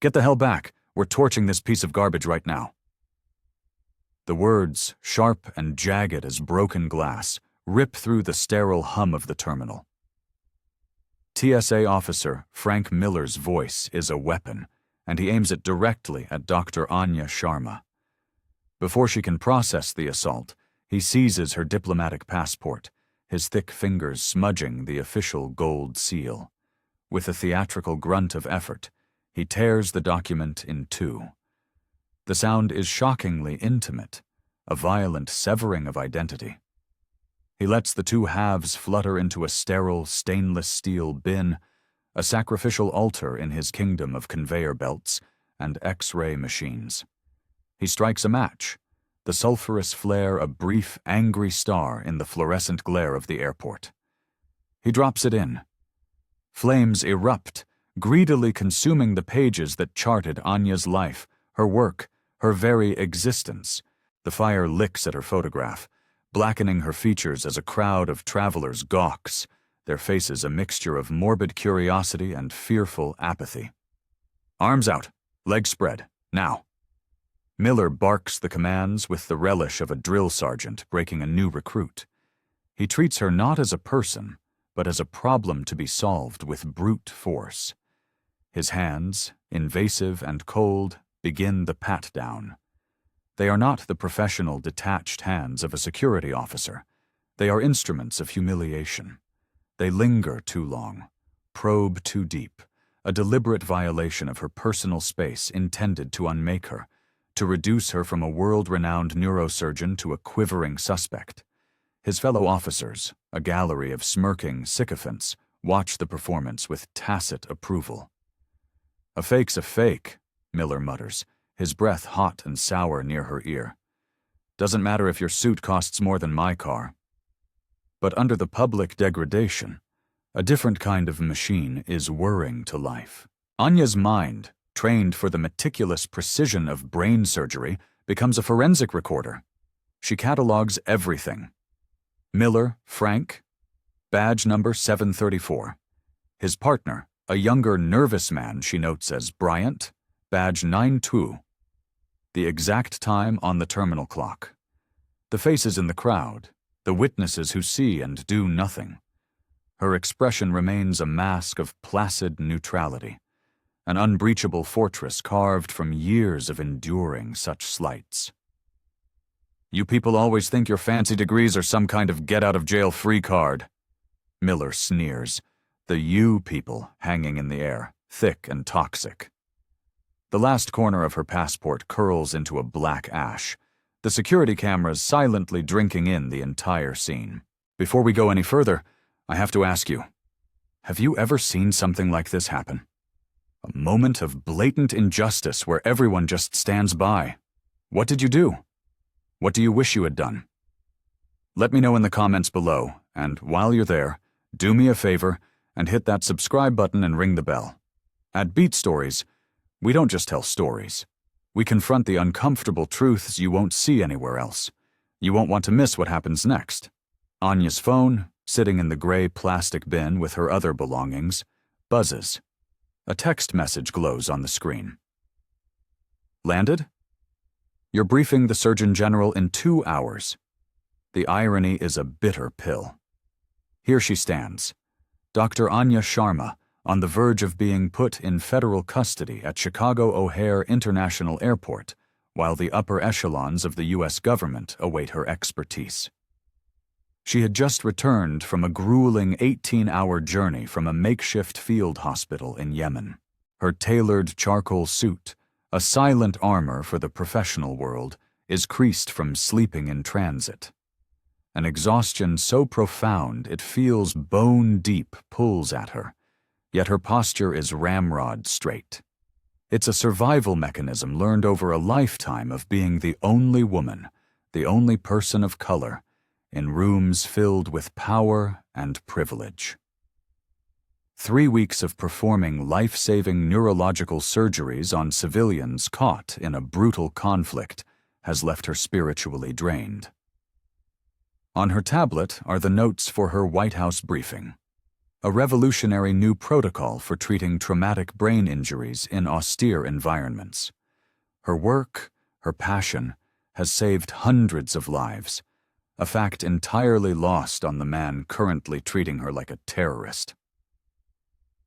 Get the hell back. We're torching this piece of garbage right now. The words, sharp and jagged as broken glass, rip through the sterile hum of the terminal. TSA officer Frank Miller's voice is a weapon, and he aims it directly at Dr. Anya Sharma. Before she can process the assault, he seizes her diplomatic passport, his thick fingers smudging the official gold seal. With a theatrical grunt of effort, he tears the document in two. The sound is shockingly intimate, a violent severing of identity. He lets the two halves flutter into a sterile, stainless steel bin, a sacrificial altar in his kingdom of conveyor belts and X-ray machines. He strikes a match, the sulphurous flare a brief, angry star in the fluorescent glare of the airport. He drops it in. Flames erupt, greedily consuming the pages that charted Anya's life, her work, her very existence. The fire licks at her photograph, blackening her features as a crowd of travelers gawks, their faces a mixture of morbid curiosity and fearful apathy. Arms out, legs spread, now. Miller barks the commands with the relish of a drill sergeant breaking a new recruit. He treats her not as a person, but as a problem to be solved with brute force. His hands, invasive and cold, begin the pat-down. They are not the professional, detached hands of a security officer. They are instruments of humiliation. They linger too long, probe too deep, a deliberate violation of her personal space intended to unmake her, to reduce her from a world-renowned neurosurgeon to a quivering suspect. His fellow officers, a gallery of smirking sycophants, watch the performance with tacit approval. "A fake's a fake," Miller mutters, his breath hot and sour near her ear. "Doesn't matter if your suit costs more than my car." But under the public degradation, a different kind of machine is whirring to life. Anya's mind, trained for the meticulous precision of brain surgery, becomes a forensic recorder. She catalogs everything. Miller, Frank, badge number 734. His partner, a younger, nervous man she notes as Bryant, badge 92. The exact time on the terminal clock. The faces in the crowd, the witnesses who see and do nothing. Her expression remains a mask of placid neutrality, an unbreachable fortress carved from years of enduring such slights. "You people always think your fancy degrees are some kind of get-out-of-jail-free card," Miller sneers, the "you people" hanging in the air, thick and toxic. The last corner of her passport curls into a black ash, the security cameras silently drinking in the entire scene. "Before we go any further, I have to ask you, have you ever seen something like this happen? A moment of blatant injustice where everyone just stands by. What did you do? What do you wish you had done? Let me know in the comments below, and while you're there, do me a favor and hit that subscribe button and ring the bell. At Beat Stories, we don't just tell stories. We confront the uncomfortable truths you won't see anywhere else. You won't want to miss what happens next. Anya's phone, sitting in the gray plastic bin with her other belongings, buzzes. A text message glows on the screen. "Landed? You're briefing the Surgeon General in 2 hours." The irony is a bitter pill. Here she stands, Dr. Anya Sharma, on the verge of being put in federal custody at Chicago O'Hare International Airport, while the upper echelons of the U.S. government await her expertise. She had just returned from a grueling 18-hour journey from a makeshift field hospital in Yemen. Her tailored charcoal suit, a silent armor for the professional world, is creased from sleeping in transit. An exhaustion so profound it feels bone-deep pulls at her, yet her posture is ramrod straight. It's a survival mechanism learned over a lifetime of being the only woman, the only person of color, in rooms filled with power and privilege. 3 weeks of performing life-saving neurological surgeries on civilians caught in a brutal conflict has left her spiritually drained. On her tablet are the notes for her White House briefing. a revolutionary new protocol for treating traumatic brain injuries in austere environments. Her work, her passion, has saved hundreds of lives, a fact entirely lost on the man currently treating her like a terrorist.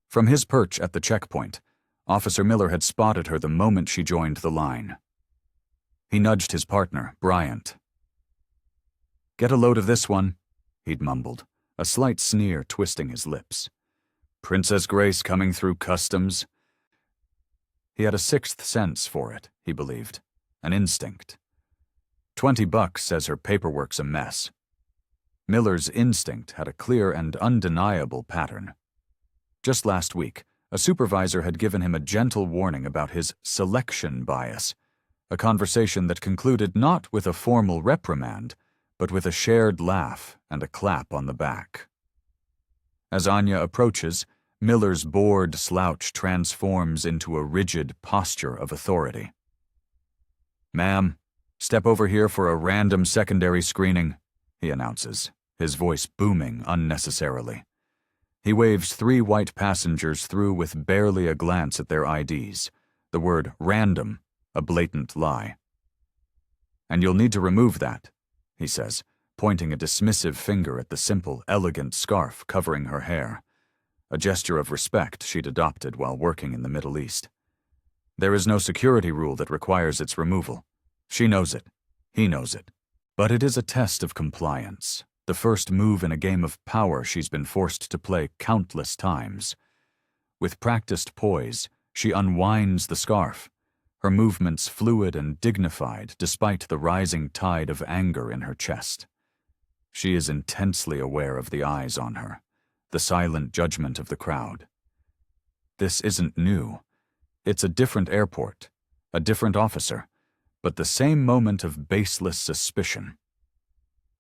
From his perch at the checkpoint, Officer Miller had spotted her the moment she joined the line. He nudged his partner, Bryant. "Get a load of this one," he'd mumbled, a slight sneer twisting his lips. "Princess Grace coming through customs." He had a sixth sense for it, he believed, an instinct. $20 says her paperwork's a mess. Miller's instinct had a clear and undeniable pattern. Just last week, a supervisor had given him a gentle warning about his selection bias, a conversation that concluded not with a formal reprimand, but with a shared laugh and a clap on the back. As Anya approaches, Miller's bored slouch transforms into a rigid posture of authority. "Ma'am, step over here for a random secondary screening," he announces, his voice booming unnecessarily. He waves 3 white passengers through with barely a glance at their IDs, the word random a blatant lie. "And you'll need to remove that," he says, pointing a dismissive finger at the simple, elegant scarf covering her hair, a gesture of respect she'd adopted while working in the Middle East. There is no security rule that requires its removal. She knows it. He knows it. But it is a test of compliance, the first move in a game of power she's been forced to play countless times. With practiced poise, she unwinds the scarf, her movements fluid and dignified despite the rising tide of anger in her chest. She is intensely aware of the eyes on her, the silent judgment of the crowd. This isn't new. It's a different airport, a different officer, but the same moment of baseless suspicion.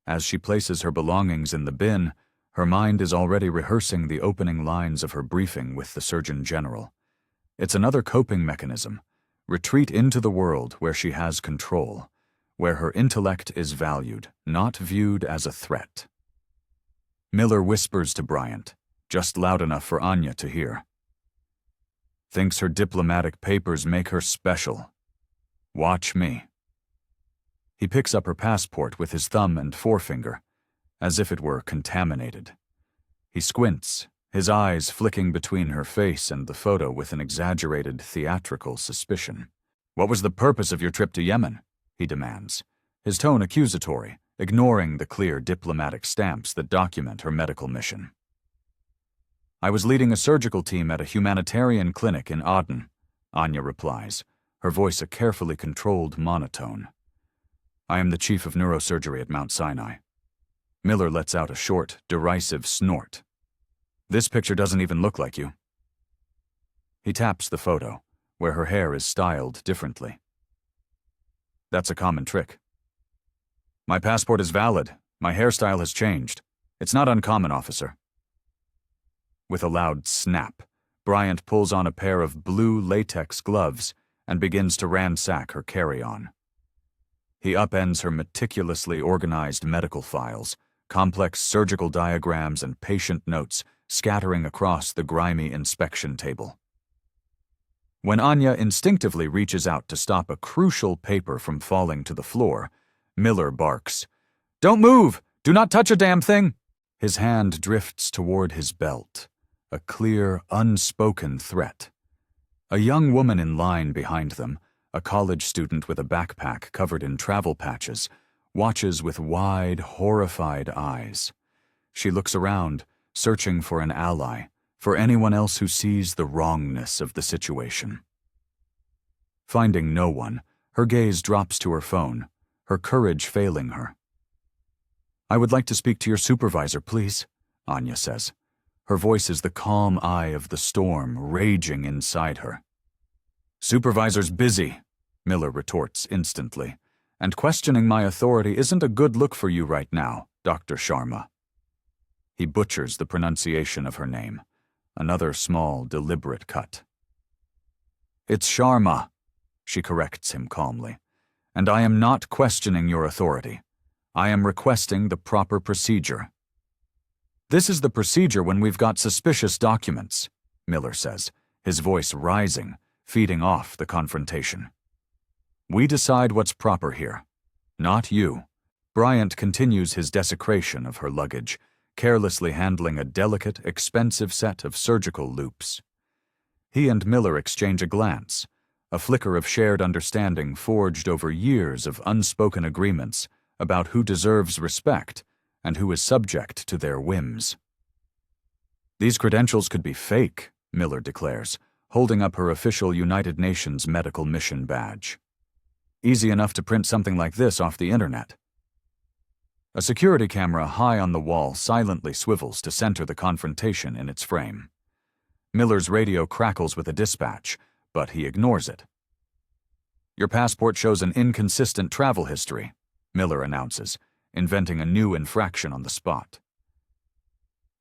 As she places her belongings in the bin, her mind is already rehearsing the opening lines of her briefing with the Surgeon General. It's another coping mechanism. Retreat into the world where she has control, where her intellect is valued, not viewed as a threat. Miller whispers to Bryant, just loud enough for Anya to hear. "Thinks her diplomatic papers make her special. Watch me." He picks up her passport with his thumb and forefinger, as if it were contaminated. He squints, his eyes flicking between her face and the photo with an exaggerated theatrical suspicion. "What was the purpose of your trip to Yemen?" he demands, his tone accusatory, ignoring the clear diplomatic stamps that document her medical mission. "I was leading a surgical team at a humanitarian clinic in Aden," Anya replies, her voice a carefully controlled monotone. "I am the chief of neurosurgery at Mount Sinai." Miller lets out a short, derisive snort. "This picture doesn't even look like you." He taps the photo, where her hair is styled differently. "That's a common trick." "My passport is valid. My hairstyle has changed. It's not uncommon, officer." With a loud snap, Bryant pulls on a pair of blue latex gloves and begins to ransack her carry-on. He upends her meticulously organized medical files, complex surgical diagrams and patient notes scattering across the grimy inspection table. When Anya instinctively reaches out to stop a crucial paper from falling to the floor, Miller barks, "Don't move! Do not touch a damn thing!" His hand drifts toward his belt, a clear, unspoken threat. A young woman in line behind them, a college student with a backpack covered in travel patches, watches with wide, horrified eyes. She looks around, searching for an ally, for anyone else who sees the wrongness of the situation. Finding no one, her gaze drops to her phone, her courage failing her. "I would like to speak to your supervisor, please," Anya says. Her voice is the calm eye of the storm raging inside her. "Supervisor's busy," Miller retorts instantly, "and questioning my authority isn't a good look for you right now, Dr. Sharma." He butchers the pronunciation of her name, another small, deliberate cut. "It's Sharma," she corrects him calmly, "and I am not questioning your authority. I am requesting the proper procedure." This is the procedure when we've got suspicious documents, Miller says, his voice rising, feeding off the confrontation. We decide what's proper here, not you. Bryant continues his desecration of her luggage, carelessly handling a delicate, expensive set of surgical loops. He and Miller exchange a glance, a flicker of shared understanding forged over years of unspoken agreements about who deserves respect and who is subject to their whims. These credentials could be fake, Miller declares, holding up her official United Nations medical mission badge. Easy enough to print something like this off the internet. A security camera high on the wall silently swivels to center the confrontation in its frame. Miller's radio crackles with a dispatch, but he ignores it. Your passport shows an inconsistent travel history, Miller announces, inventing a new infraction on the spot.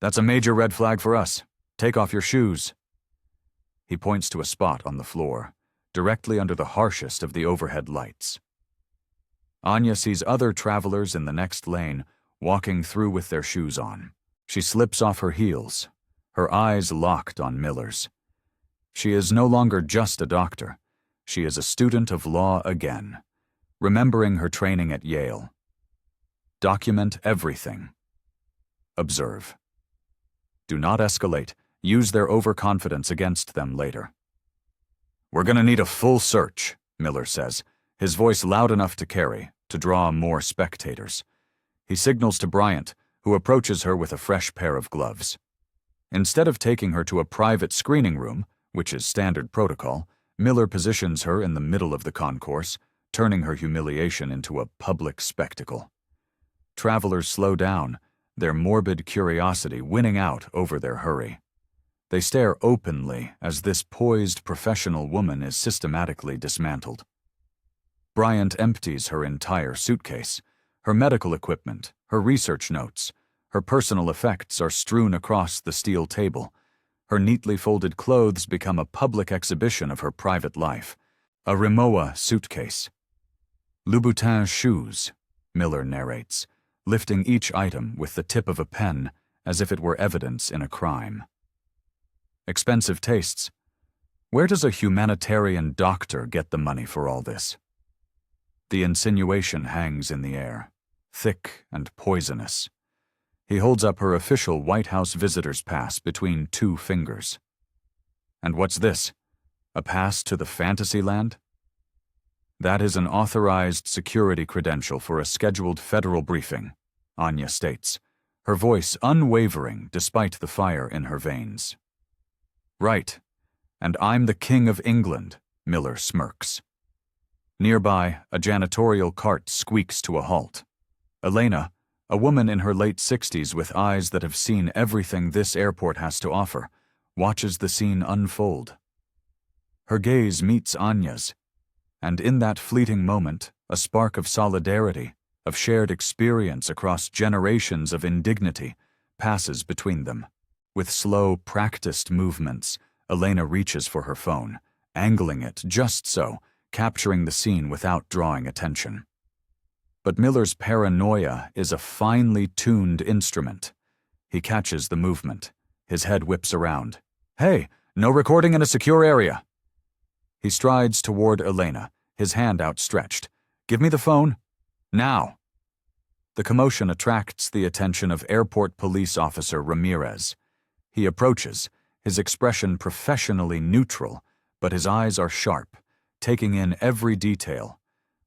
That's a major red flag for us. Take off your shoes. He points to a spot on the floor, directly under the harshest of the overhead lights. Anya sees other travelers in the next lane walking through with their shoes on. She slips off her heels, her eyes locked on Miller's. She is no longer just a doctor. She is a student of law again, remembering her training at Yale. Document everything. Observe. Do not escalate. Use their overconfidence against them later. We're gonna need a full search, Miller says, his voice loud enough to carry, to draw more spectators. He signals to Bryant, who approaches her with a fresh pair of gloves. Instead of taking her to a private screening room, which is standard protocol, Miller positions her in the middle of the concourse, turning her humiliation into a public spectacle. Travelers slow down, their morbid curiosity winning out over their hurry. They stare openly as this poised professional woman is systematically dismantled. Bryant empties her entire suitcase. Her medical equipment, her research notes, her personal effects are strewn across the steel table. Her neatly folded clothes become a public exhibition of her private life. A Rimowa suitcase. Louboutin shoes, Miller narrates, lifting each item with the tip of a pen as if it were evidence in a crime. Expensive tastes. Where does a humanitarian doctor get the money for all this? The insinuation hangs in the air, thick and poisonous. He holds up her official White House visitor's pass between two fingers. And what's this? A pass to the fantasy land? That is an authorized security credential for a scheduled federal briefing, Anya states, her voice unwavering despite the fire in her veins. Right, and I'm the King of England, Miller smirks. Nearby, a janitorial cart squeaks to a halt. Elena, a woman in her late 60s with eyes that have seen everything this airport has to offer, watches the scene unfold. Her gaze meets Anya's, and in that fleeting moment, a spark of solidarity, of shared experience across generations of indignity, passes between them. With slow, practiced movements, Elena reaches for her phone, angling it just so, capturing the scene without drawing attention. But Miller's paranoia is a finely tuned instrument. He catches the movement. His head whips around. Hey, no recording in a secure area. He strides toward Elena, his hand outstretched. Give me the phone. Now. The commotion attracts the attention of Airport Police Officer Ramirez. He approaches, his expression professionally neutral, but his eyes are sharp, taking in every detail.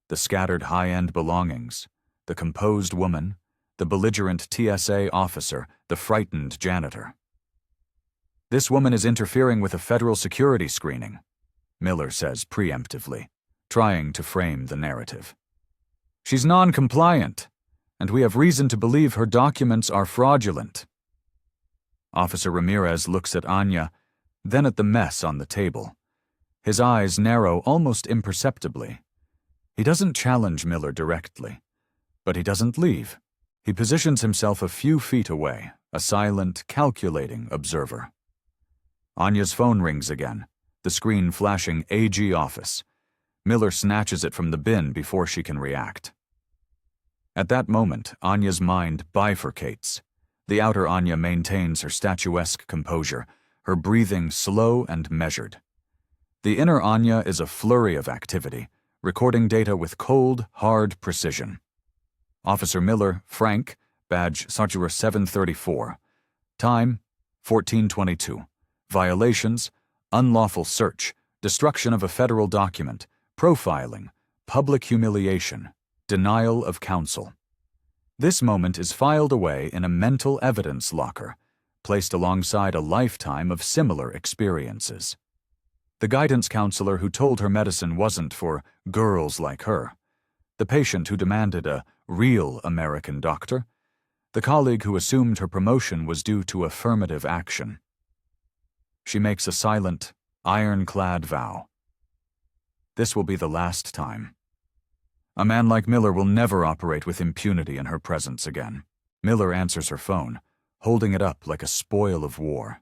The scattered high-end belongings, the composed woman, the belligerent TSA officer, the frightened janitor. This woman is interfering with a federal security screening, Miller says preemptively, trying to frame the narrative. She's non-compliant, and we have reason to believe her documents are fraudulent. Officer Ramirez looks at Anya, then at the mess on the table. His eyes narrow almost imperceptibly. He doesn't challenge Miller directly, but he doesn't leave. He positions himself a few feet away, a silent, calculating observer. Anya's phone rings again, the screen flashing AG office. Miller snatches it from the bin before she can react. At that moment, Anya's mind bifurcates. The outer Anya maintains her statuesque composure, her breathing slow and measured. The inner Anya is a flurry of activity, recording data with cold, hard precision. Officer Miller, Frank, badge Sergeant 734. Time, 14:22. Violations, unlawful search, destruction of a federal document, profiling, public humiliation, denial of counsel. This moment is filed away in a mental evidence locker, placed alongside a lifetime of similar experiences. The guidance counselor who told her medicine wasn't for girls like her, the patient who demanded a real American doctor, the colleague who assumed her promotion was due to affirmative action. She makes a silent, ironclad vow. This will be the last time. A man like Miller will never operate with impunity in her presence again. Miller answers her phone, holding it up like a spoil of war.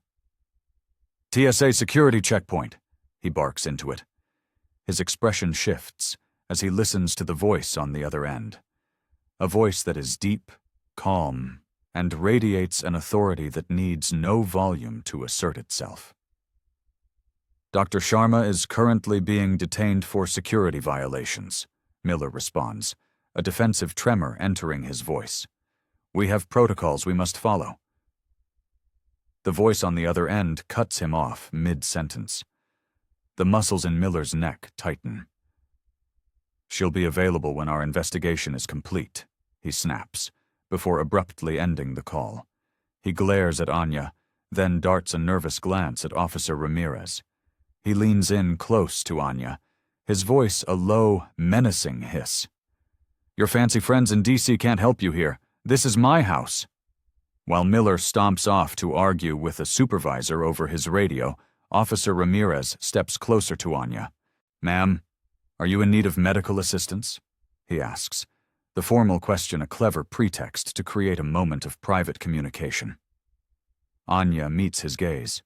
TSA security checkpoint, he barks into it. His expression shifts as he listens to the voice on the other end. A voice that is deep, calm, and radiates an authority that needs no volume to assert itself. Dr. Sharma is currently being detained for security violations, Miller responds, a defensive tremor entering his voice. We have protocols we must follow. The voice on the other end cuts him off mid-sentence. The muscles in Miller's neck tighten. She'll be available when our investigation is complete, he snaps, before abruptly ending the call. He glares at Anya, then darts a nervous glance at Officer Ramirez. He leans in close to Anya, his voice a low, menacing hiss. Your fancy friends in D.C. can't help you here. This is my house. While Miller stomps off to argue with a supervisor over his radio, Officer Ramirez steps closer to Anya. Ma'am, are you in need of medical assistance? He asks, the formal question a clever pretext to create a moment of private communication. Anya meets his gaze.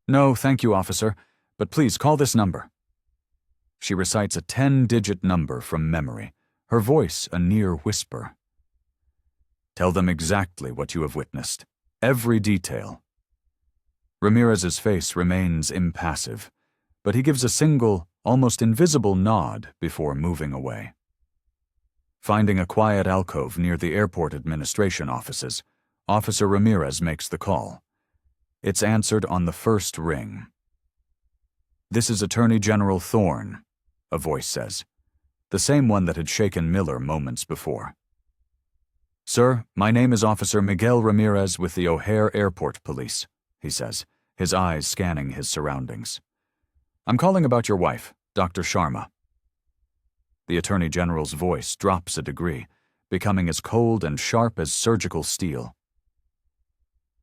No, thank you, officer, but please call this number. She recites a 10-digit number from memory, her voice a near whisper. Tell them exactly what you have witnessed, every detail. Ramirez's face remains impassive, but he gives a single, almost invisible nod before moving away. Finding a quiet alcove near the airport administration offices, Officer Ramirez makes the call. It's answered on the first ring. This is Attorney General Thorne, a voice says, the same one that had shaken Miller moments before. Sir, my name is Officer Miguel Ramirez with the O'Hare Airport Police, he says, his eyes scanning his surroundings. I'm calling about your wife, Dr. Sharma. The Attorney General's voice drops a degree, becoming as cold and sharp as surgical steel.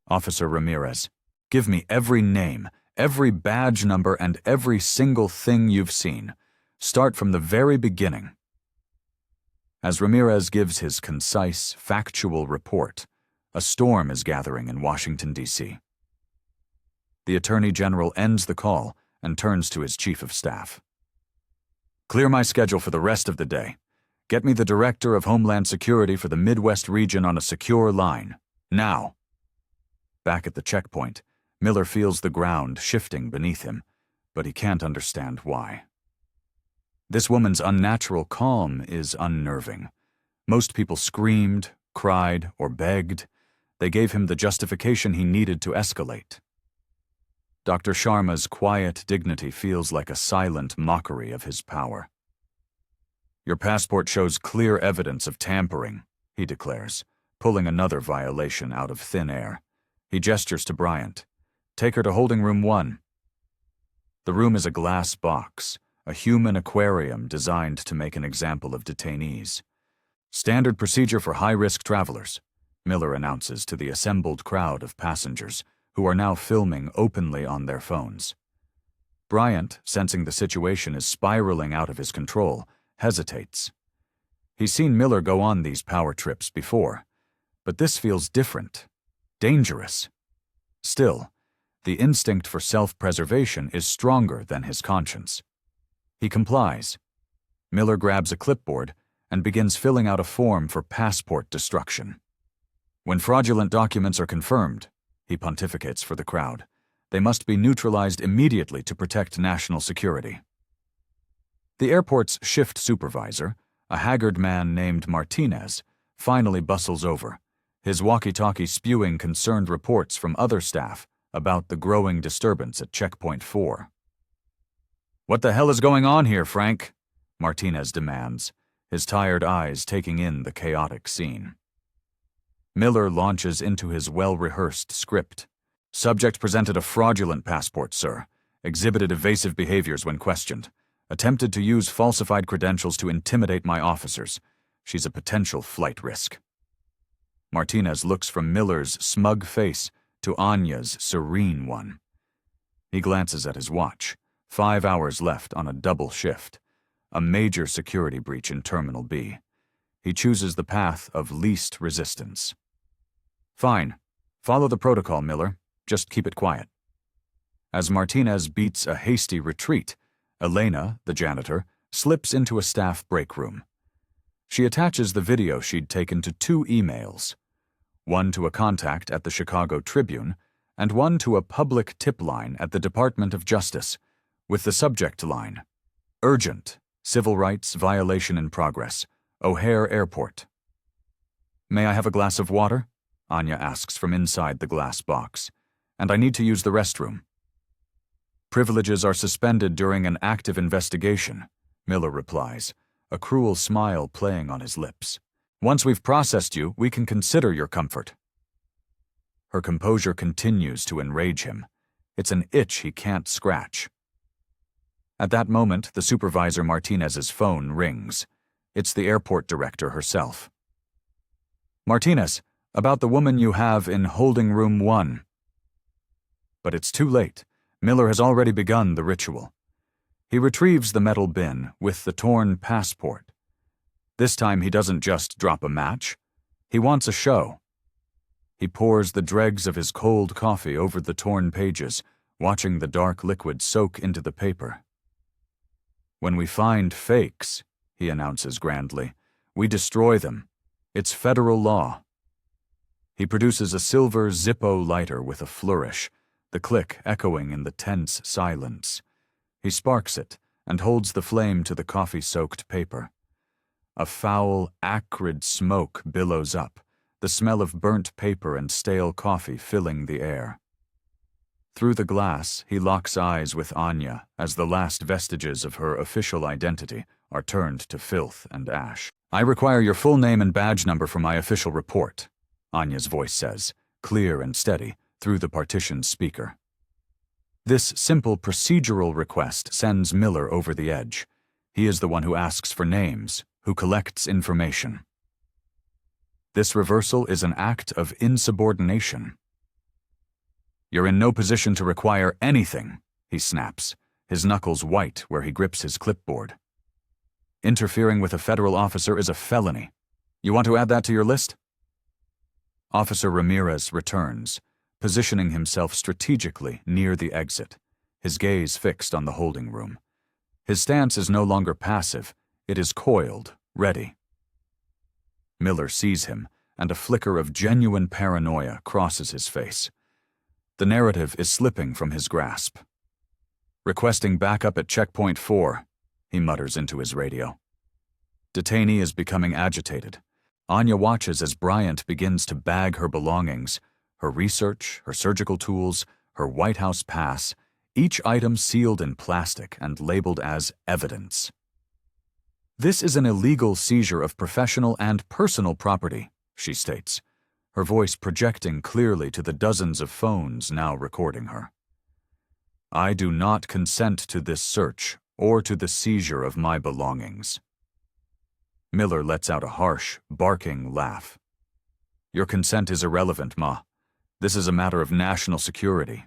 Officer Ramirez, give me every name, every badge number, and every single thing you've seen. Start from the very beginning. As Ramirez gives his concise, factual report, a storm is gathering in Washington, D.C. The Attorney General ends the call and turns to his Chief of Staff. Clear my schedule for the rest of the day. Get me the Director of Homeland Security for the Midwest region on a secure line. Now. Back at the checkpoint, Miller feels the ground shifting beneath him, but he can't understand why. This woman's unnatural calm is unnerving. Most people screamed, cried, or begged. They gave him the justification he needed to escalate. Dr. Sharma's quiet dignity feels like a silent mockery of his power. Your passport shows clear evidence of tampering, he declares, pulling another violation out of thin air. He gestures to Bryant. Take her to holding room 1. The room is a glass box, a human aquarium designed to make an example of detainees. Standard procedure for high-risk travelers, Miller announces to the assembled crowd of passengers, who are now filming openly on their phones. Bryant, sensing the situation is spiraling out of his control, hesitates. He's seen Miller go on these power trips before, but this feels different, dangerous. Still, the instinct for self-preservation is stronger than his conscience. He complies. Miller grabs a clipboard and begins filling out a form for passport destruction. When fraudulent documents are confirmed, he pontificates for the crowd, they must be neutralized immediately to protect national security. The airport's shift supervisor, a haggard man named Martinez, finally bustles over, his walkie-talkie spewing concerned reports from other staff about the growing disturbance at Checkpoint 4. "What the hell is going on here, Frank?" Martinez demands, his tired eyes taking in the chaotic scene. Miller launches into his well-rehearsed script. "Subject presented a fraudulent passport, sir. Exhibited evasive behaviors when questioned. Attempted to use falsified credentials to intimidate my officers. She's a potential flight risk." Martinez looks from Miller's smug face to Anya's serene one. He glances at his watch. 5 hours left on a double shift. A major security breach in Terminal B. He chooses the path of least resistance. "Fine. Follow the protocol, Miller. Just keep it quiet." As Martinez beats a hasty retreat, Elena, the janitor, slips into a staff break room. She attaches the video she'd taken to 2 emails, one to a contact at the Chicago Tribune and one to a public tip line at the Department of Justice, with the subject line, "Urgent, Civil Rights Violation in Progress, O'Hare Airport." "May I have a glass of water?" Anya asks from inside the glass box. "And I need to use the restroom." "Privileges are suspended during an active investigation," Miller replies, a cruel smile playing on his lips. "Once we've processed you, we can consider your comfort." Her composure continues to enrage him. It's an itch he can't scratch. At that moment, the supervisor Martinez's phone rings. It's the airport director herself. "Martinez, about the woman you have in holding room 1. But it's too late. Miller has already begun the ritual. He retrieves the metal bin with the torn passport. This time he doesn't just drop a match. He wants a show. He pours the dregs of his cold coffee over the torn pages, watching the dark liquid soak into the paper. "When we find fakes," he announces grandly, "we destroy them. It's federal law." He produces a silver Zippo lighter with a flourish, the click echoing in the tense silence. He sparks it and holds the flame to the coffee-soaked paper. A foul, acrid smoke billows up, the smell of burnt paper and stale coffee filling the air. Through the glass, he locks eyes with Anya as the last vestiges of her official identity are turned to filth and ash. "I require your full name and badge number for my official report," Anya's voice says, clear and steady, through the partition speaker. This simple procedural request sends Miller over the edge. He is the one who asks for names, who collects information. This reversal is an act of insubordination. "You're in no position to require anything," he snaps, his knuckles white where he grips his clipboard. "Interfering with a federal officer is a felony. You want to add that to your list?" Officer Ramirez returns, positioning himself strategically near the exit, his gaze fixed on the holding room. His stance is no longer passive, it is coiled, ready. Miller sees him, and a flicker of genuine paranoia crosses his face. The narrative is slipping from his grasp. "Requesting backup at Checkpoint 4, he mutters into his radio. Detainee is becoming agitated. Anya watches as Bryant begins to bag her belongings, her research, her surgical tools, her White House pass, each item sealed in plastic and labeled as evidence. "This is an illegal seizure of professional and personal property," she states, her voice projecting clearly to the dozens of phones now recording her. "I do not consent to this search or to the seizure of my belongings." Miller lets out a harsh, barking laugh. "Your consent is irrelevant, Ma. This is a matter of national security."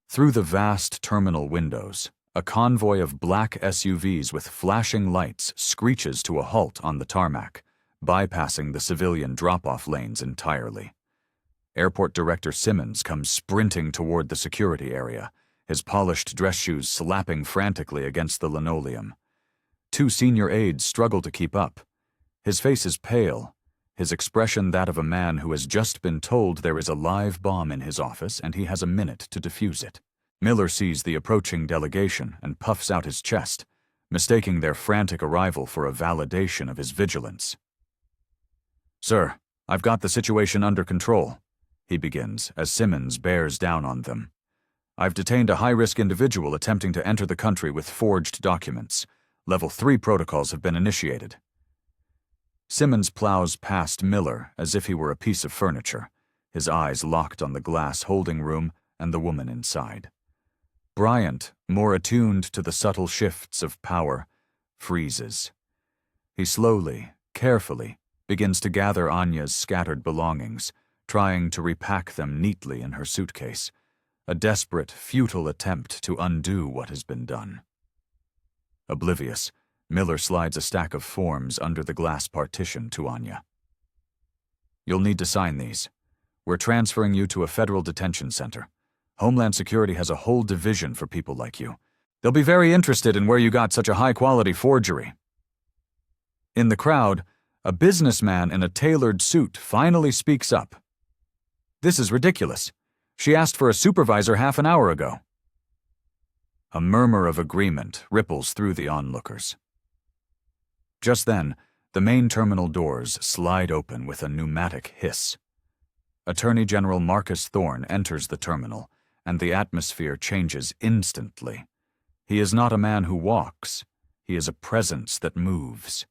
Through the vast terminal windows, a convoy of black SUVs with flashing lights screeches to a halt on the tarmac, bypassing the civilian drop-off lanes entirely. Airport Director Simmons comes sprinting toward the security area, his polished dress shoes slapping frantically against the linoleum. 2 senior aides struggle to keep up. His face is pale, his expression that of a man who has just been told there is a live bomb in his office and he has a minute to defuse it. Miller sees the approaching delegation and puffs out his chest, mistaking their frantic arrival for a validation of his vigilance. "Sir, I've got the situation under control," he begins as Simmons bears down on them. "I've detained a high-risk individual attempting to enter the country with forged documents. Level 3 protocols have been initiated." Simmons plows past Miller as if he were a piece of furniture, his eyes locked on the glass holding room and the woman inside. Bryant, more attuned to the subtle shifts of power, freezes. He slowly, carefully, begins to gather Anya's scattered belongings, trying to repack them neatly in her suitcase, a desperate, futile attempt to undo what has been done. Oblivious, Miller slides a stack of forms under the glass partition to Anya. "You'll need to sign these. We're transferring you to a federal detention center. Homeland Security has a whole division for people like you. They'll be very interested in where you got such a high-quality forgery." In the crowd, a businessman in a tailored suit finally speaks up. "This is ridiculous. She asked for a supervisor half an hour ago." A murmur of agreement ripples through the onlookers. Just then, the main terminal doors slide open with a pneumatic hiss. Attorney General Marcus Thorne enters the terminal, and the atmosphere changes instantly. He is not a man who walks. He is a presence that moves.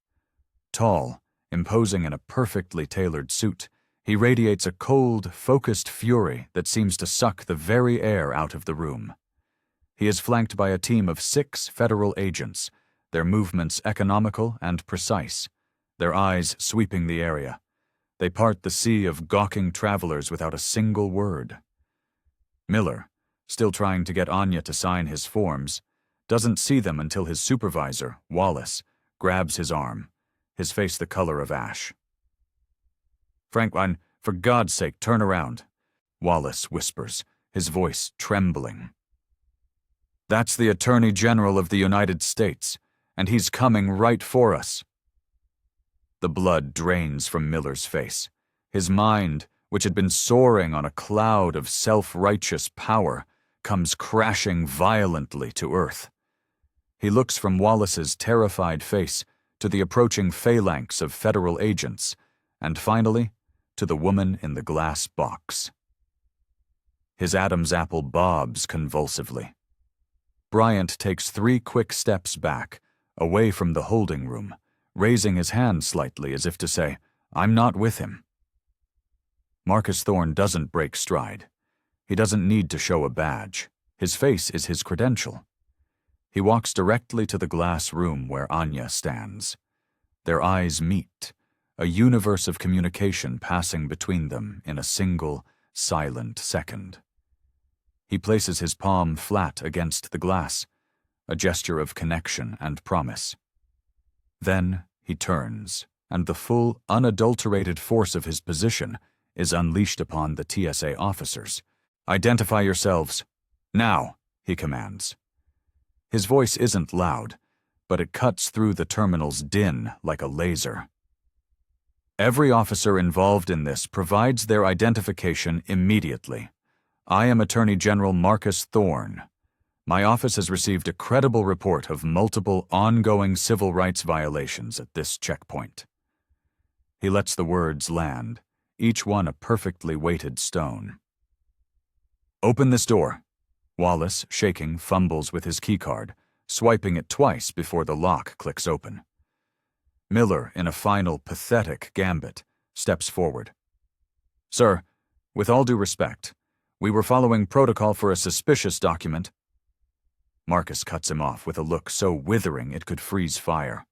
Tall, imposing in a perfectly tailored suit, he radiates a cold, focused fury that seems to suck the very air out of the room. He is flanked by a team of 6 federal agents, their movements economical and precise, their eyes sweeping the area. They part the sea of gawking travelers without a single word. Miller, still trying to get Anya to sign his forms, doesn't see them until his supervisor, Wallace, grabs his arm, his face the color of ash. "Franklin, for God's sake, turn around," Wallace whispers, his voice trembling. "That's the Attorney General of the United States, and he's coming right for us." The blood drains from Miller's face. His mind, which had been soaring on a cloud of self-righteous power, comes crashing violently to earth. He looks from Wallace's terrified face to the approaching phalanx of federal agents, and finally, to the woman in the glass box. His Adam's apple bobs convulsively. Bryant takes 3 quick steps back, away from the holding room, raising his hand slightly as if to say, "I'm not with him." Marcus Thorne doesn't break stride. He doesn't need to show a badge. His face is his credential. He walks directly to the glass room where Anya stands. Their eyes meet, a universe of communication passing between them in a single, silent second. He places his palm flat against the glass, a gesture of connection and promise. Then he turns, and the full, unadulterated force of his position is unleashed upon the TSA officers. "Identify yourselves. Now," he commands. His voice isn't loud, but it cuts through the terminal's din like a laser. Every officer involved in this provides their identification immediately. "I am Attorney General Marcus Thorne. My office has received a credible report of multiple ongoing civil rights violations at this checkpoint." He lets the words land, each one a perfectly weighted stone. "Open this door." Wallace, shaking, fumbles with his keycard, swiping it twice before the lock clicks open. Miller, in a final, pathetic gambit, steps forward. "Sir, with all due respect, we were following protocol for a suspicious document." Marcus cuts him off with a look so withering it could freeze fire.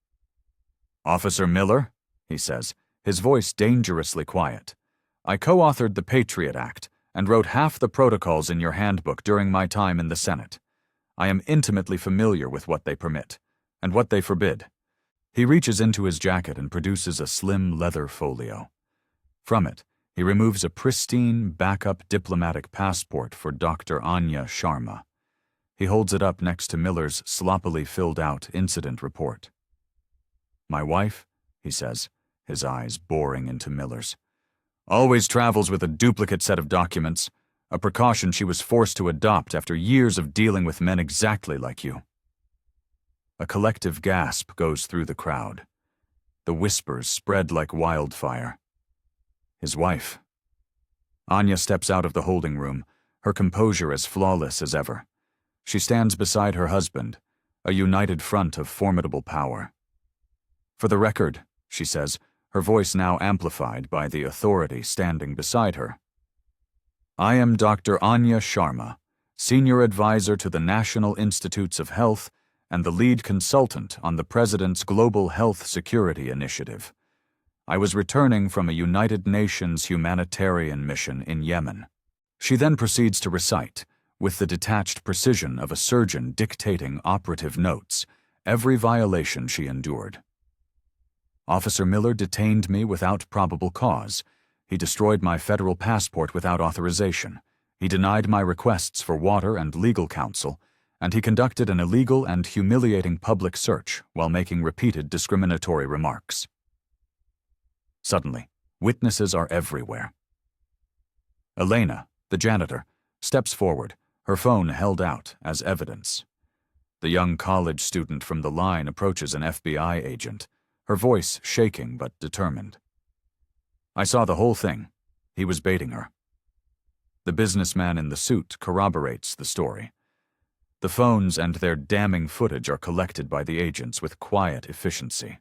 "Officer Miller," he says, his voice dangerously quiet, "I co-authored the Patriot Act and wrote half the protocols in your handbook during my time in the Senate. I am intimately familiar with what they permit and what they forbid." He reaches into his jacket and produces a slim leather folio. From it, he removes a pristine, backup diplomatic passport for Dr. Anya Sharma. He holds it up next to Miller's sloppily filled-out incident report. "My wife," he says, his eyes boring into Miller's. "Always travels with a duplicate set of documents, a precaution she was forced to adopt after years of dealing with men exactly like you." A collective gasp goes through the crowd. The whispers spread like wildfire. His wife. Anya steps out of the holding room, her composure as flawless as ever. She stands beside her husband, a united front of formidable power. "For the record," she says, her voice now amplified by the authority standing beside her, "I am Dr. Anya Sharma, Senior Advisor to the National Institutes of Health and the lead consultant on the President's Global Health Security Initiative. I was returning from a United Nations humanitarian mission in Yemen." She then proceeds to recite, with the detached precision of a surgeon dictating operative notes, every violation she endured. "Officer Miller detained me without probable cause. He destroyed my federal passport without authorization. He denied my requests for water and legal counsel, and he conducted an illegal and humiliating public search while making repeated discriminatory remarks." Suddenly, witnesses are everywhere. Elena, the janitor, steps forward, her phone held out as evidence. The young college student from the line approaches an FBI agent, her voice shaking but determined. "I saw the whole thing. He was baiting her." The businessman in the suit corroborates the story. The phones and their damning footage are collected by the agents with quiet efficiency.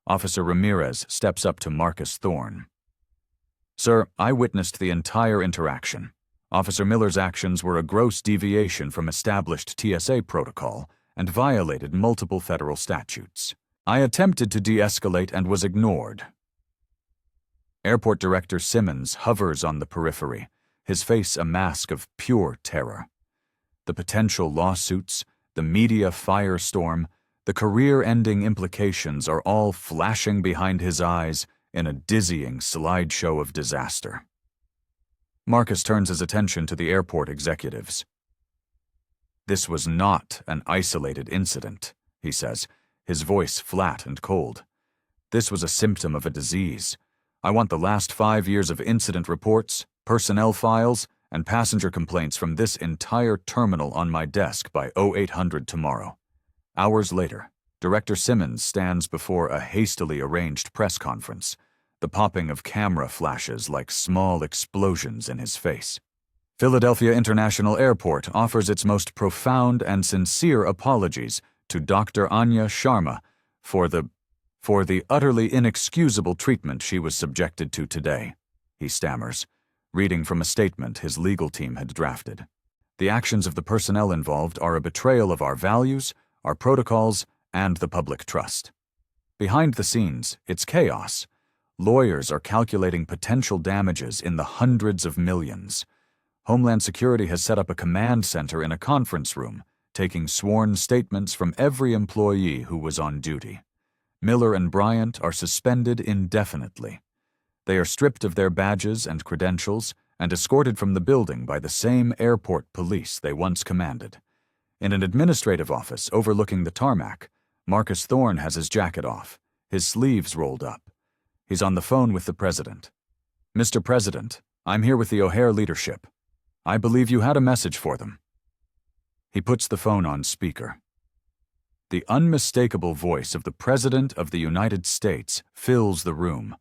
Officer Ramirez steps up to Marcus Thorne. "Sir, I witnessed the entire interaction. Officer Miller's actions were a gross deviation from established TSA protocol and violated multiple federal statutes. I attempted to de-escalate and was ignored." Airport Director Simmons hovers on the periphery, his face a mask of pure terror. The potential lawsuits, the media firestorm, the career-ending implications are all flashing behind his eyes in a dizzying slideshow of disaster. Marcus turns his attention to the airport executives. "This was not an isolated incident," he says, his voice flat and cold. "This was a symptom of a disease. I want the last 5 years of incident reports, personnel files, and passenger complaints from this entire terminal on my desk by 0800 tomorrow." Hours later, Director Simmons stands before a hastily arranged press conference, the popping of camera flashes like small explosions in his face. "Philadelphia International Airport offers its most profound and sincere apologies to Dr. Anya Sharma for the utterly inexcusable treatment she was subjected to today," he stammers, reading from a statement his legal team had drafted. "The actions of the personnel involved are a betrayal of our values, our protocols, and the public trust." Behind the scenes, it's chaos. Lawyers are calculating potential damages in the hundreds of millions. Homeland Security has set up a command center in a conference room, taking sworn statements from every employee who was on duty. Miller and Bryant are suspended indefinitely. They are stripped of their badges and credentials and escorted from the building by the same airport police they once commanded. In an administrative office overlooking the tarmac, Marcus Thorne has his jacket off, his sleeves rolled up. He's on the phone with the president. "Mr. President, I'm here with the O'Hare leadership. I believe you had a message for them." He puts the phone on speaker. The unmistakable voice of the President of the United States fills the room,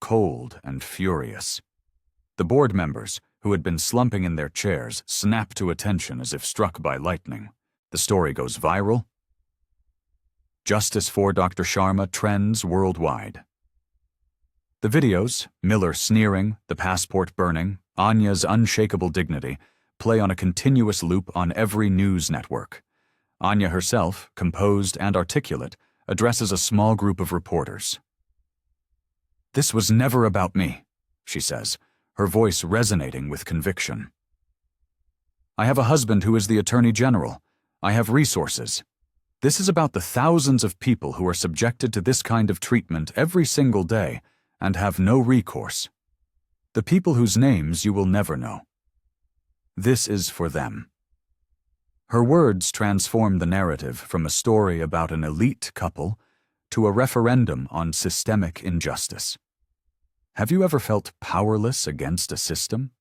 cold and furious. The board members, who had been slumping in their chairs, snap to attention as if struck by lightning. The story goes viral. Justice for Dr. Sharma trends worldwide. The videos, Miller sneering, the passport burning, Anya's unshakable dignity, play on a continuous loop on every news network. Anya herself, composed and articulate, addresses a small group of reporters. "This was never about me," she says, her voice resonating with conviction. "I have a husband who is the Attorney General. I have resources. This is about the thousands of people who are subjected to this kind of treatment every single day and have no recourse. The people whose names you will never know. This is for them." Her words transform the narrative from a story about an elite couple to a referendum on systemic injustice. Have you ever felt powerless against a system?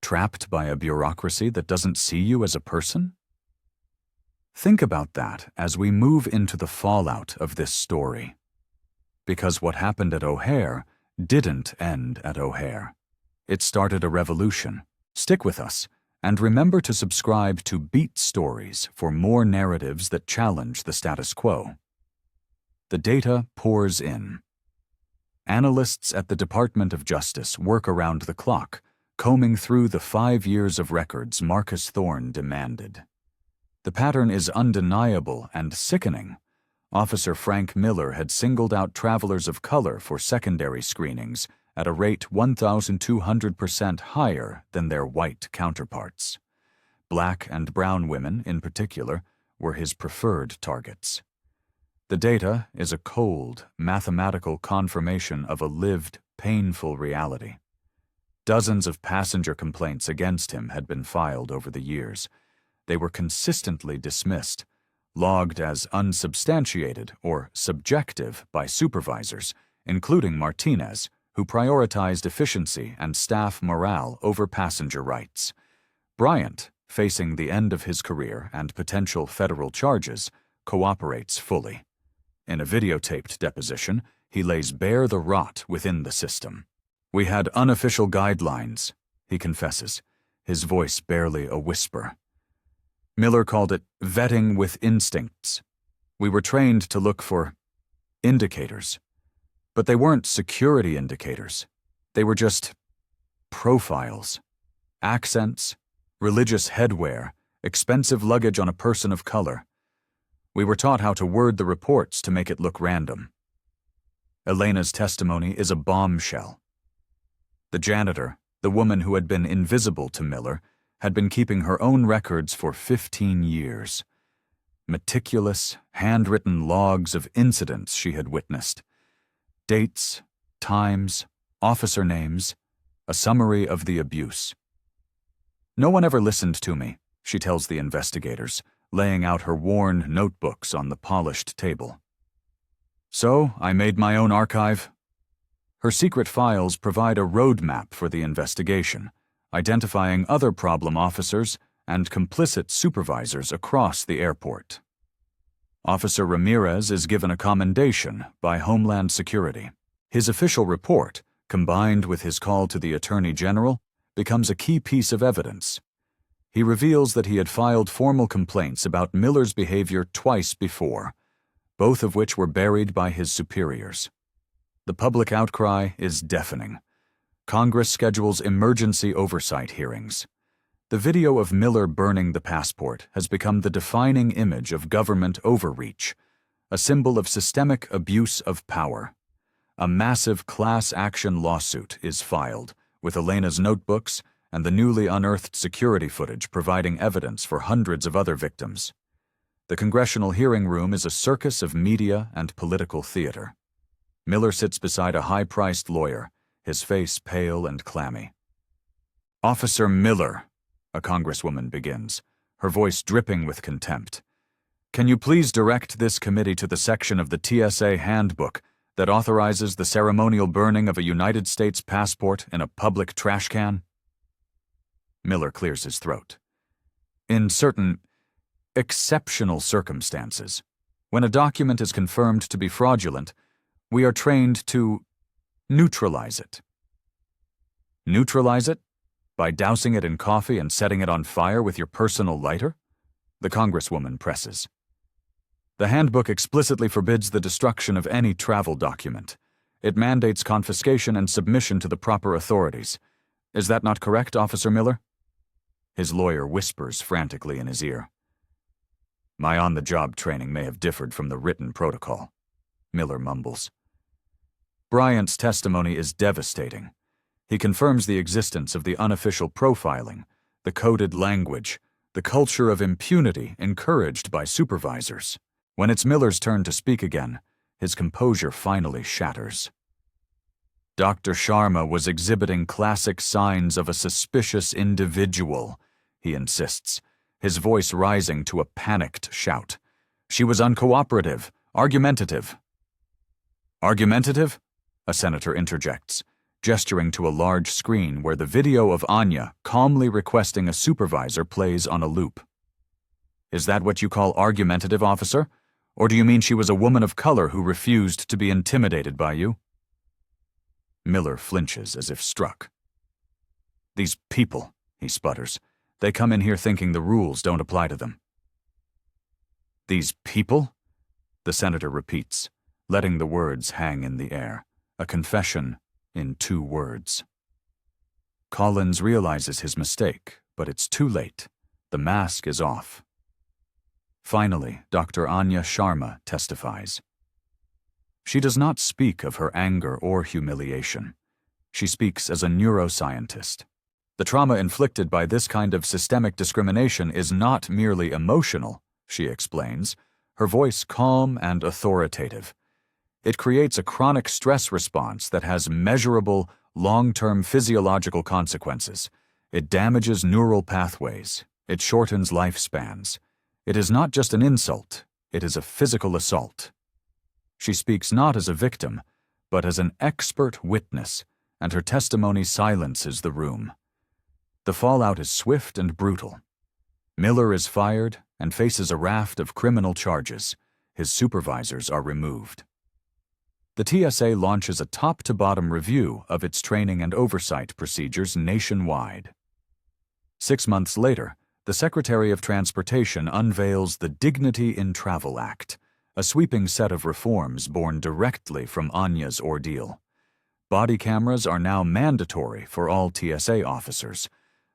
Trapped by a bureaucracy that doesn't see you as a person? Think about that as we move into the fallout of this story. Because what happened at O'Hare didn't end at O'Hare. It started a revolution. Stick with us, and remember to subscribe to Beat Stories for more narratives that challenge the status quo. The data pours in. Analysts at the Department of Justice work around the clock, combing through the 5 years of records Marcus Thorne demanded. The pattern is undeniable and sickening. Officer Frank Miller had singled out travelers of color for secondary screenings at a rate 1,200% higher than their white counterparts. Black and brown women, in particular, were his preferred targets. The data is a cold, mathematical confirmation of a lived, painful reality. Dozens of passenger complaints against him had been filed over the years. They were consistently dismissed, logged as unsubstantiated or subjective by supervisors, including Martinez, who prioritized efficiency and staff morale over passenger rights. Bryant, facing the end of his career and potential federal charges, cooperates fully. In a videotaped deposition, he lays bare the rot within the system. "We had unofficial guidelines," he confesses, his voice barely a whisper. Miller called it vetting with instincts. "We were trained to look for indicators. But they weren't security indicators. They were just profiles. Accents, religious headwear, expensive luggage on a person of color. We were taught how to word the reports to make it look random." Elena's testimony is a bombshell. The janitor, the woman who had been invisible to Miller, had been keeping her own records for 15 years. Meticulous, handwritten logs of incidents she had witnessed. Dates, times, officer names, a summary of the abuse. "No one ever listened to me," she tells the investigators, laying out her worn notebooks on the polished table. "So I made my own archive." Her secret files provide a roadmap for the investigation, identifying other problem officers and complicit supervisors across the airport. Officer Ramirez is given a commendation by Homeland Security. His official report, combined with his call to the Attorney General, becomes a key piece of evidence. He reveals that he had filed formal complaints about Miller's behavior twice before, both of which were buried by his superiors. The public outcry is deafening. Congress schedules emergency oversight hearings. The video of Miller burning the passport has become the defining image of government overreach, a symbol of systemic abuse of power. A massive class action lawsuit is filed, with Elena's notebooks and the newly unearthed security footage providing evidence for hundreds of other victims. The congressional hearing room is a circus of media and political theater. Miller sits beside a high-priced lawyer, his face pale and clammy. "Officer Miller," a congresswoman begins, her voice dripping with contempt. "Can you please direct this committee to the section of the TSA handbook that authorizes the ceremonial burning of a United States passport in a public trash can?" Miller clears his throat. "In certain exceptional circumstances, when a document is confirmed to be fraudulent, we are trained to neutralize it." "Neutralize it? By dousing it in coffee and setting it on fire with your personal lighter?" the congresswoman presses. "The handbook explicitly forbids the destruction of any travel document. It mandates confiscation and submission to the proper authorities. Is that not correct, Officer Miller?" His lawyer whispers frantically in his ear. "My on-the-job training may have differed from the written protocol," Miller mumbles. Bryant's testimony is devastating. He confirms the existence of the unofficial profiling, the coded language, the culture of impunity encouraged by supervisors. When it's Miller's turn to speak again, his composure finally shatters. "Dr. Sharma was exhibiting classic signs of a suspicious individual," he insists, his voice rising to a panicked shout. "She was uncooperative, Argumentative. Argumentative? A senator interjects, gesturing to a large screen where the video of Anya calmly requesting a supervisor plays on a loop. Is that what you call argumentative, officer? Or do you mean she was a woman of color who refused to be intimidated by you? Miller flinches as if struck. These people, he sputters, they come in here thinking the rules don't apply to them. These people? The senator repeats, letting the words hang in the air, a confession in 2 words. Collins realizes his mistake, but it's too late. The mask is off. Finally, Dr. Anya Sharma testifies. She does not speak of her anger or humiliation. She speaks as a neuroscientist. The trauma inflicted by this kind of systemic discrimination is not merely emotional, she explains, her voice calm and authoritative. It creates a chronic stress response that has measurable, long-term physiological consequences. It damages neural pathways. It shortens lifespans. It is not just an insult, it is a physical assault. She speaks not as a victim, but as an expert witness, and her testimony silences the room. The fallout is swift and brutal. Miller is fired and faces a raft of criminal charges. His supervisors are removed. The TSA launches a top-to-bottom review of its training and oversight procedures nationwide. 6 months later, the Secretary of Transportation unveils the Dignity in Travel Act, a sweeping set of reforms born directly from Anya's ordeal. Body cameras are now mandatory for all TSA officers.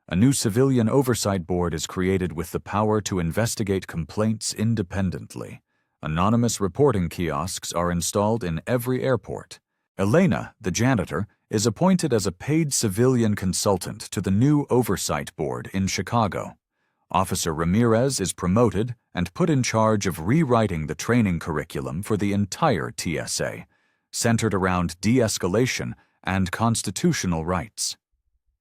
A new civilian oversight board is created with the power to investigate complaints independently. Anonymous reporting kiosks are installed in every airport. Elena, the janitor, is appointed as a paid civilian consultant to the new oversight board in Chicago. Officer Ramirez is promoted and put in charge of rewriting the training curriculum for the entire TSA, centered around de-escalation and constitutional rights.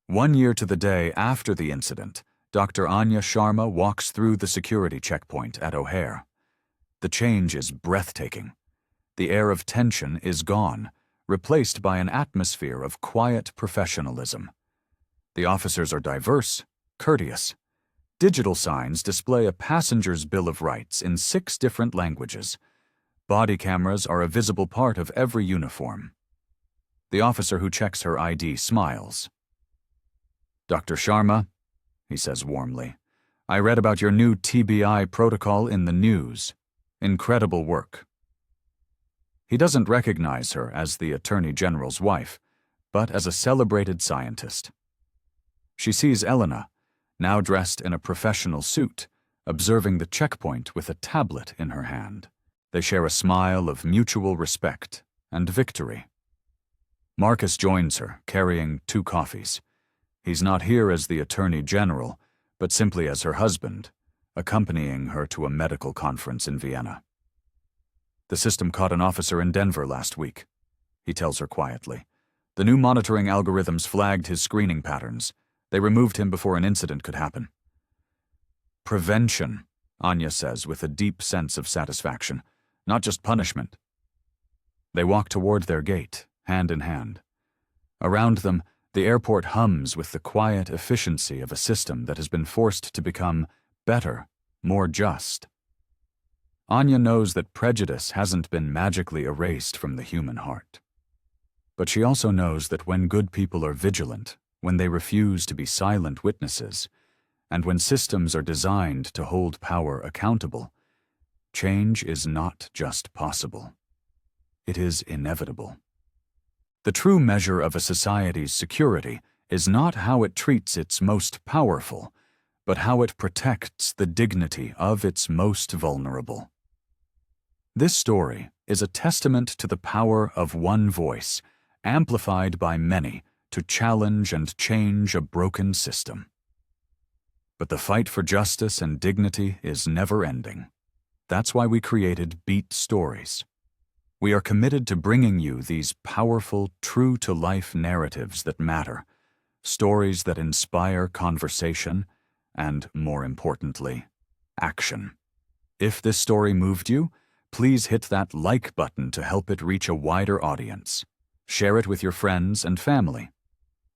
1 year to the day after the incident, Dr. Anya Sharma walks through the security checkpoint at O'Hare. The change is breathtaking. The air of tension is gone, replaced by an atmosphere of quiet professionalism. The officers are diverse, courteous. Digital signs display a passenger's bill of rights in 6 different languages. Body cameras are a visible part of every uniform. The officer who checks her ID smiles. Dr. Sharma, he says warmly, I read about your new TBI protocol in the news. Incredible work. He doesn't recognize her as the Attorney General's wife, but as a celebrated scientist. She sees Elena, now dressed in a professional suit, observing the checkpoint with a tablet in her hand. They share a smile of mutual respect and victory. Marcus joins her, carrying 2 coffees. He's not here as the Attorney General, but simply as her husband, accompanying her to a medical conference in Vienna. The system caught an officer in Denver last week, he tells her quietly. The new monitoring algorithms flagged his screening patterns. They removed him before an incident could happen. Prevention, Anya says with a deep sense of satisfaction, not just punishment. They walk toward their gate, hand in hand. Around them, the airport hums with the quiet efficiency of a system that has been forced to become better, more just. Anya knows that prejudice hasn't been magically erased from the human heart. But she also knows that when good people are vigilant, when they refuse to be silent witnesses, and when systems are designed to hold power accountable, change is not just possible. It is inevitable. The true measure of a society's security is not how it treats its most powerful, but how it protects the dignity of its most vulnerable. This story is a testament to the power of one voice, amplified by many, to challenge and change a broken system. But the fight for justice and dignity is never-ending. That's why we created Beat Stories. We are committed to bringing you these powerful, true-to-life narratives that matter, stories that inspire conversation and, more importantly, action. If this story moved you, please hit that like button to help it reach a wider audience. Share it with your friends and family.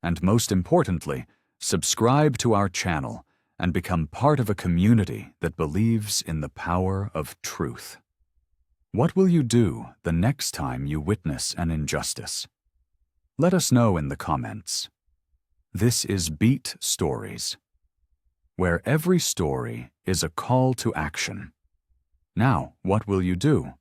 And most importantly, subscribe to our channel and become part of a community that believes in the power of truth. What will you do the next time you witness an injustice? Let us know in the comments. This is Beat Stories, where every story is a call to action. Now, what will you do?